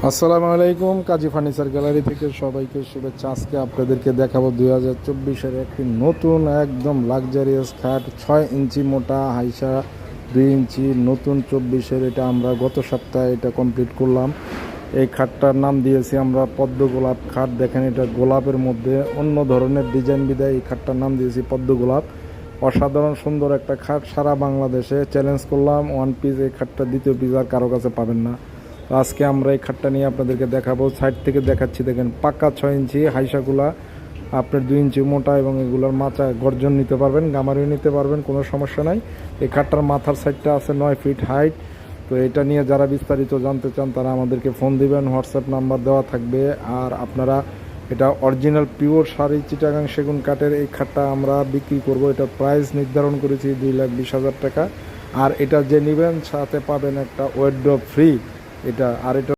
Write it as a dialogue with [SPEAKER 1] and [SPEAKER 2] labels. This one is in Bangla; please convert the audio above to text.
[SPEAKER 1] আসসালামু আলাইকুম, কাজী ফার্নিচার গ্যালারি থেকে সবাইকে শুভেচ্ছা। আজকে আপনাদেরকে দেখাবো 2024-এর একটি নতুন একদম লাক্সারিয়াস খাট, 6 ইঞ্চি মোটা, হাইসা 2 ইঞ্চি, নতুন 24-এর। এটা আমরা গত সপ্তাহে এটা কমপ্লিট করলাম। এই খাটটার নাম দিয়েছি আমরা পদ্ম গোলাপ খাট। দেখেন, এটা গোলাপের মধ্যে অন্য ধরনের ডিজাইন বিদায় এই খাটটার নাম দিয়েছি পদ্ম গোলাপ। অসাধারণ সুন্দর একটা খাট, সারা বাংলাদেশে চ্যালেঞ্জ করলাম, ওয়ান পিস এই খাটটা দ্বিতীয় পিস আর কারো কাছে পাবেন না। তো আজকে আমরা এই খাটটা নিয়ে আপনাদেরকে দেখাবো। সাইড থেকে দেখাচ্ছি, দেখেন পাক্কা 6 ইঞ্চি হাইসাগুলা, আপনার 2 ইঞ্চি মোটা, এবং এগুলোর মাথা গর্জন নিতে পারবেন, গামারিও নিতে পারবেন, কোনো সমস্যা নাই। এই খাটটার মাথার সাইডটা আছে 9 ফিট হাইট। তো এটা নিয়ে যারা বিস্তারিত জানতে চান তারা আমাদেরকে ফোন দিবেন, হোয়াটসঅ্যাপ নাম্বার দেওয়া থাকবে। আর আপনারা, এটা অরিজিনাল পিওর শাড়ি চিটাগাং সেগুন কাঠের এই খাটটা আমরা বিক্রি করব। এটা প্রাইস নির্ধারণ করেছি 2,20,000 টাকা। আর এটা যে নেবেন সাথে পাবেন একটা ওয়ার্ড্রপ ফ্রি। এটা আর এটা